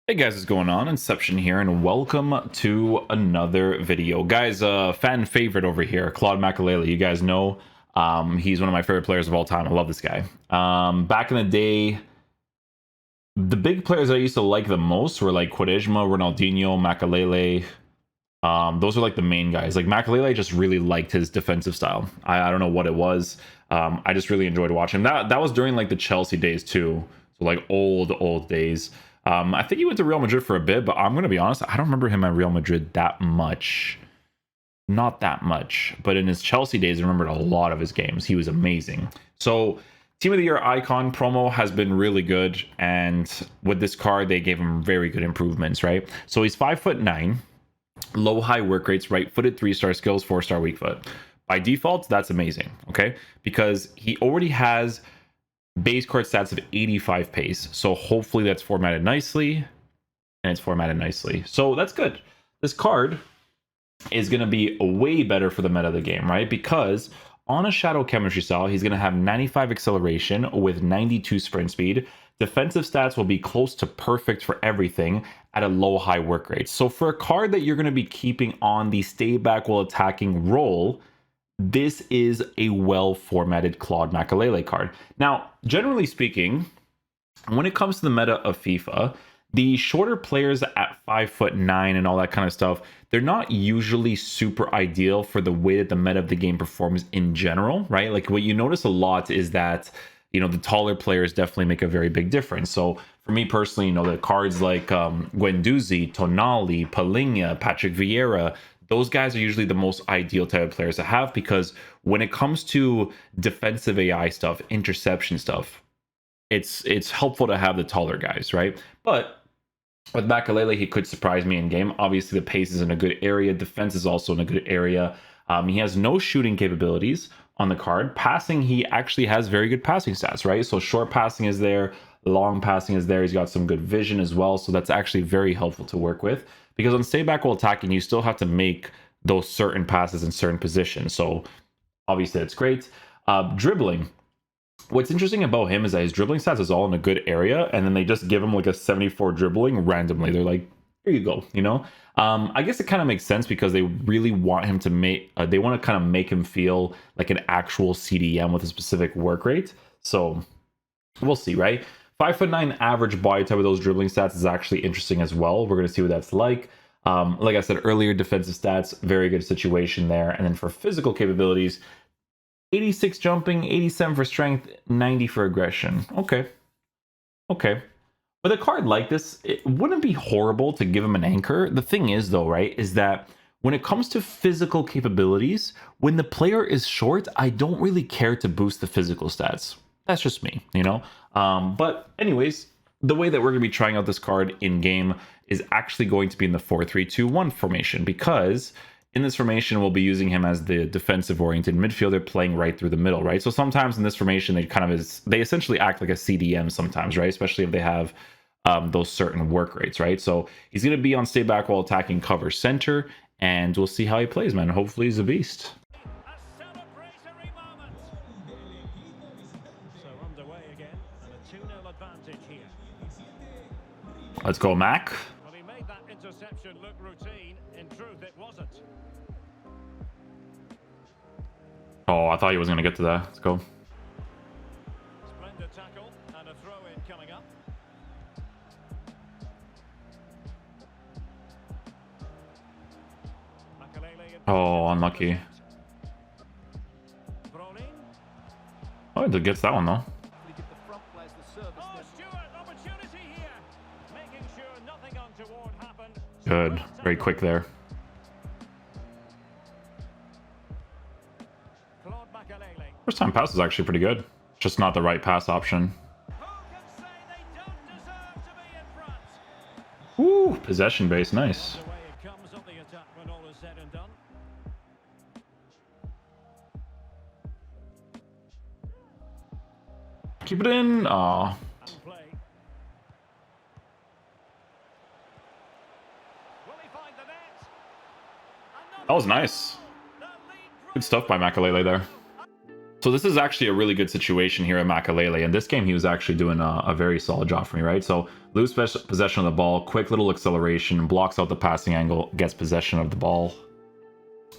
Hey guys, what's going on? Inception here, and welcome to another video. Guys, fan favorite over here, Claude Makelele. You guys know he's one of my favorite players of all time. I love this guy. Back in the day, the big players I used to like the most were like Quaresma, Ronaldinho, Makelele. Those are like the main guys. Like Makelele, I just really liked his defensive style. I don't know what it was. I just really enjoyed watching him. That was during like the Chelsea days too. So like old days. I think he went to Real Madrid for a bit, but I'm going to be honest, I don't remember him at Real Madrid that much. Not that much. But in his Chelsea days, I remembered a lot of his games. He was amazing. So, Team of the Year icon promo has been really good. And with this card, they gave him very good improvements, right? So, he's 5'9", low high work rates, right footed, 3-star skills, 4-star weak foot. By default, that's amazing, okay? Because he already has base card stats of 85 pace, so hopefully that's formatted nicely, and it's formatted nicely, so that's good. This card is going to be way better for the meta of the game, right? Because on a shadow chemistry style, he's going to have 95 acceleration with 92 sprint speed. Defensive stats will be close to perfect for everything at a low high work rate. So for a card that you're going to be keeping on the stay back while attacking role, this is a well-formatted Claude Makelele card. Now, generally speaking, when it comes to the meta of FIFA, the shorter players at 5'9" and all that kind of stuff, they're not usually super ideal for the way that the meta of the game performs in general, right? Like what you notice a lot is that, you know, the taller players definitely make a very big difference. So for me personally, you know, the cards like Guendouzi, Tonali, Palinha, Patrick Vieira, those guys are usually the most ideal type of players to have, because when it comes to defensive AI stuff, interception stuff, it's helpful to have the taller guys, right? But with Makelele, he could surprise me in game. Obviously, the pace is in a good area. Defense is also in a good area. He has no shooting capabilities on the card. Passing, he actually has very good passing stats, right? So short passing is there, long passing is there. He's got some good vision as well. So that's actually very helpful to work with, because on stay back while attacking, you still have to make those certain passes in certain positions. So obviously, it's great. Dribbling. What's interesting about him is that his dribbling stats is all in a good area, and then they just give him like a 74 dribbling randomly. They're like, here you go, you know? I guess it kind of makes sense because they really want him to make, they want to kind of make him feel like an actual CDM with a specific work rate. So we'll see, right? 5'9" average body type with those dribbling stats is actually interesting as well. We're going to see what that's like. Like I said earlier, defensive stats, very good situation there. And then for physical capabilities, 86 jumping, 87 for strength, 90 for aggression. Okay. With a card like this, it wouldn't be horrible to give him an anchor. The thing is, though, right, is that when it comes to physical capabilities, when the player is short, I don't really care to boost the physical stats. That's just me, you know? But anyways, the way that we're going to be trying out this card in game is actually going to be in the 4-3-2-1 formation, because in this formation, we'll be using him as the defensive-oriented midfielder playing right through the middle, right? So sometimes in this formation, they essentially act like a CDM sometimes, right? Especially if they have those certain work rates, right? So he's going to be on stay back while attacking cover center, and we'll see how he plays, man. Hopefully he's a beast. Let's go, Mac. Well, he made that interception look routine. In truth, it wasn't. Oh, I thought he was going to get to that. Let's go. Splendid tackle and a throw-in coming up. Oh, unlucky. Oh, it gets that one, though. Good. Very quick there. First time pass is actually pretty good. Just not the right pass option. Ooh, possession base. Nice. Keep it in. Aw. That was nice. Good stuff by Makelele there. So this is actually a really good situation here at Makelele. In this game, he was actually doing a very solid job for me, right? So lose possession of the ball, quick little acceleration, blocks out the passing angle, gets possession of the ball.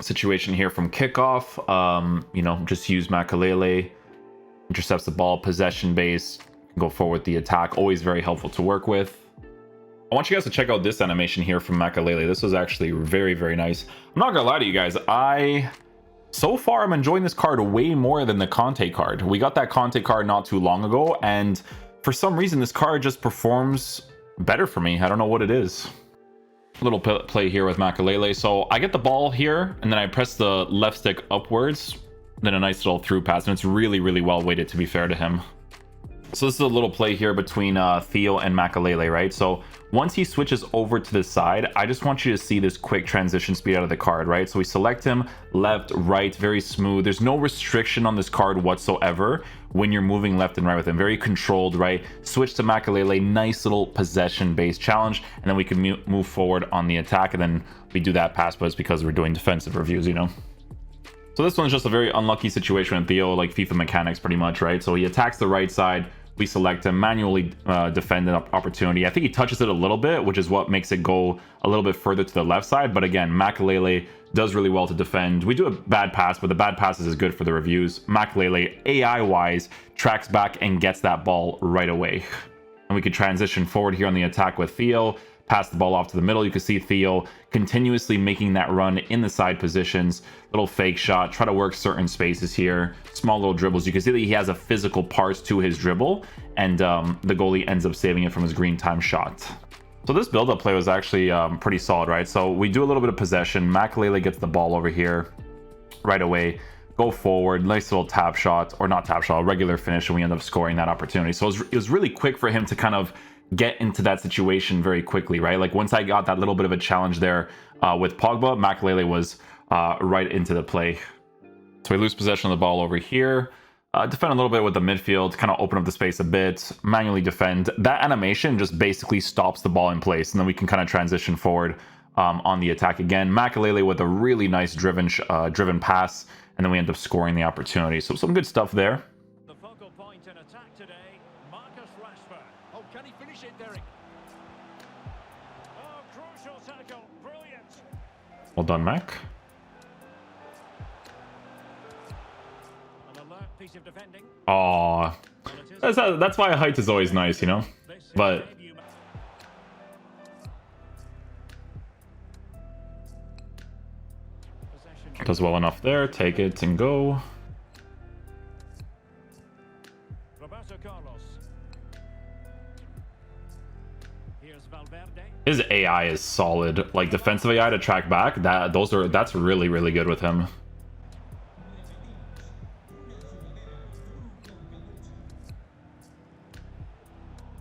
Situation here from kickoff, you know, just use Makelele, intercepts the ball, possession base, go forward the attack. Always very helpful to work with. I want you guys to check out this animation here from Makelele. This was actually very, very nice. I'm not gonna lie to you guys. So far, I'm enjoying this card way more than the Kante card. We got that Kante card not too long ago, and for some reason, this card just performs better for me. I don't know what it is. Little play here with Makelele. So I get the ball here, and then I press the left stick upwards, then a nice little through pass, and it's really, really well weighted, to be fair to him. So this is a little play here between Theo and Makelele, right? So once he switches over to the side, I just want you to see this quick transition speed out of the card, right? So we select him left, right, very smooth. There's no restriction on this card whatsoever when you're moving left and right with him. Very controlled, right? Switch to Makelele, nice little possession-based challenge, and then we can move forward on the attack, and then we do that pass, but it's because we're doing defensive reviews, you know? So this one's just a very unlucky situation with Theo, like FIFA mechanics pretty much, right? So he attacks the right side, we select him, manually defend an opportunity. I think he touches it a little bit, which is what makes it go a little bit further to the left side. But again, Makelele does really well to defend. We do a bad pass, but the bad passes is good for the reviews. Makelele, AI-wise, tracks back and gets that ball right away. And we could transition forward here on the attack with Theo. Pass the ball off to the middle. You can see Theo continuously making that run in the side positions. Little fake shot. Try to work certain spaces here. Small little dribbles. You can see that he has a physical part to his dribble, and the goalie ends up saving it from his green time shot. So this build-up play was actually pretty solid, right? So we do a little bit of possession. Makelele gets the ball over here right away. Go forward. Nice little tap shot, or not tap shot, a regular finish, and we end up scoring that opportunity. So it was really quick for him to kind of get into that situation very quickly, right? Like once I got that little bit of a challenge there with Pogba, Makelele was right into the play. So we lose possession of the ball over here. Defend a little bit with the midfield, kind of open up the space a bit, manually defend. That animation just basically stops the ball in place, and then we can kind of transition forward on the attack again. Makelele with a really nice driven pass, and then we end up scoring the opportunity. So some good stuff there. The focal point in attack today, Marcus Rashford. Oh, can he finish it, Derek? Oh, crucial tackle. Brilliant. Well done, Mac. An alert piece of defending. Aw, that's why height is always nice, you know? But does well enough there. Take it and go. Roberto Carlos. Here's Valverde. His AI is solid. Like defensive AI to track back, that's really, really good with him.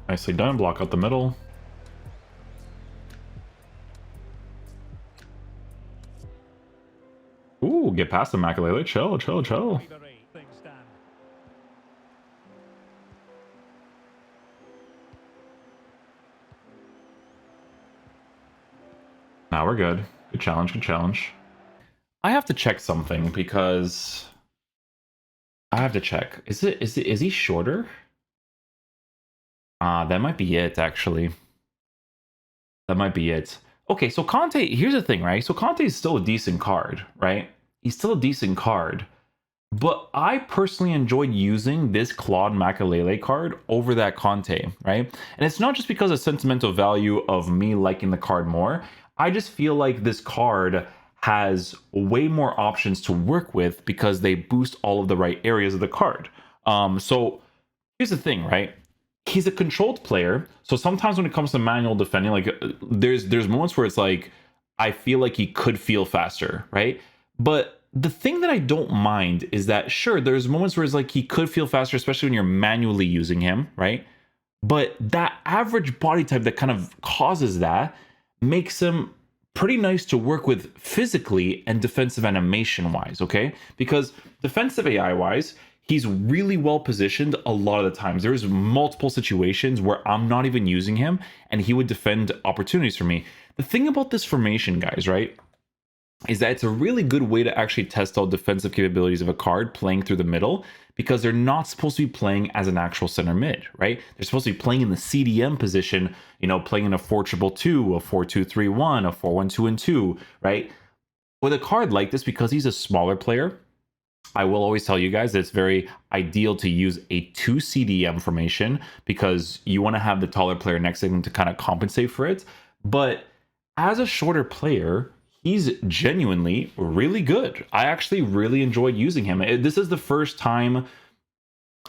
Nicely done. Block out the middle. Ooh, get past the Makelele. Chill, chill, chill. Things stand. Now we're good. Good challenge, good challenge. I have to check something because I have to check. Is he shorter? That might be it, actually. That might be it. Okay, so Kante, here's the thing, right? So Kante is still a decent card, right? He's still a decent card. But I personally enjoyed using this Claude Makelele card over that Kante, right? And it's not just because of sentimental value of me liking the card more. I just feel like this card has way more options to work with because they boost all of the right areas of the card. So here's the thing, right? He's a controlled player, so sometimes when it comes to manual defending, like there's moments where it's like I feel like he could feel faster, right? But the thing that I don't mind is that sure, there's moments where it's like he could feel faster, especially when you're manually using him, right? But that average body type that kind of causes that makes him pretty nice to work with physically and defensive animation wise, okay? Because defensive AI wise, he's really well positioned a lot of the times. There's multiple situations where I'm not even using him and he would defend opportunities for me. The thing about this formation, guys, right? is that it's a really good way to actually test out defensive capabilities of a card playing through the middle, because they're not supposed to be playing as an actual center mid, right? They're supposed to be playing in the CDM position, you know, playing in a 4-2-2, a 4-2-3-1, a 4-1-2-2, right? With a card like this, because he's a smaller player, I will always tell you guys that it's very ideal to use a 2 CDM formation, because you want to have the taller player next to him to kind of compensate for it. But as a shorter player, he's genuinely really good. I actually really enjoyed using him. This is the first time,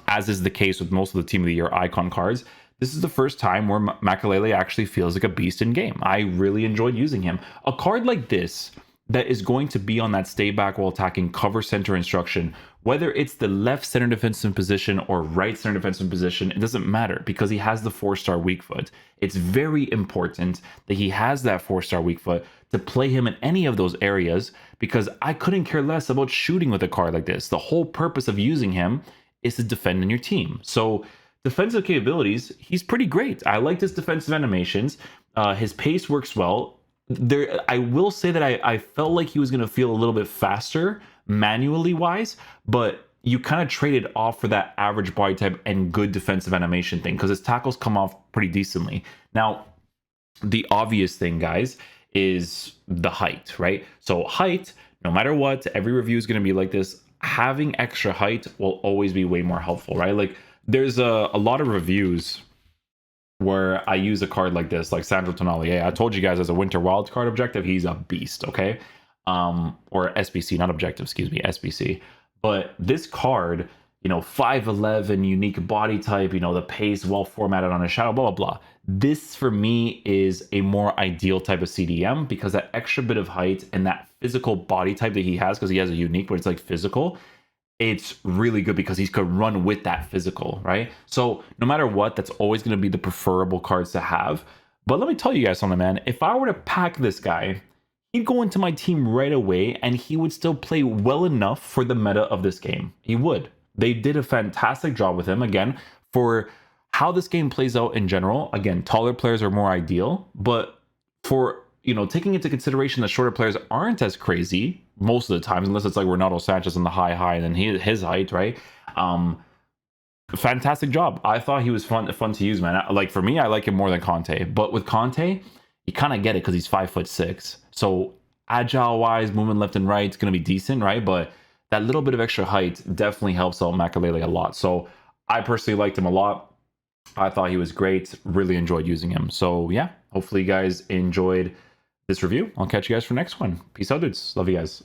as is the case with most of the Team of the Year icon cards, this is the first time where Makelele actually feels like a beast in game. I really enjoyed using him. A card like this that is going to be on that stay back while attacking cover center instruction, whether it's the left center defensive position or right center defensive position, it doesn't matter, because he has the 4-star weak foot. It's very important that he has that 4-star weak foot to play him in any of those areas, because I couldn't care less about shooting with a card like this. The whole purpose of using him is to defend in your team. So defensive capabilities, he's pretty great. I like his defensive animations. His pace works well. There, I will say that I felt like he was going to feel a little bit faster manually wise, but you kind of traded off for that average body type and good defensive animation thing, because his tackles come off pretty decently. Now, the obvious thing, guys, is the height, right? So height, no matter what, every review is going to be like this. Having extra height will always be way more helpful, right? Like, there's a lot of reviews where I use a card like this, like Sandro Tonali. I told you guys, as a winter wild card objective, he's a beast, okay? Or SBC, not objective, excuse me, SBC. But this card, you know, 5'11", unique body type, you know, the pace, well formatted on a shadow, blah, blah, blah. This, for me, is a more ideal type of CDM, because that extra bit of height and that physical body type that he has, because he has a unique, but it's like physical, it's really good because he could run with that physical, right? So no matter what, that's always going to be the preferable cards to have. But let me tell you guys something, man. If I were to pack this guy, he'd go into my team right away, and he would still play well enough for the meta of this game. He would. They did a fantastic job with him. Again, for how this game plays out in general, again, taller players are more ideal, but for, you know, taking into consideration that shorter players aren't as crazy most of the times, unless it's like Ronaldo Sanchez on the high, and then his height, right? Fantastic job. I thought he was fun to use, man. Like, for me, I like him more than Kante. But with Kante, you kind of get it because he's 5'6". So agile wise, movement left and right, it's gonna be decent, right? But that little bit of extra height definitely helps out Makelele a lot. So I personally liked him a lot. I thought he was great. Really enjoyed using him. So yeah, hopefully you guys enjoyed this review. I'll catch you guys for the next one. Peace out, dudes. Love you guys.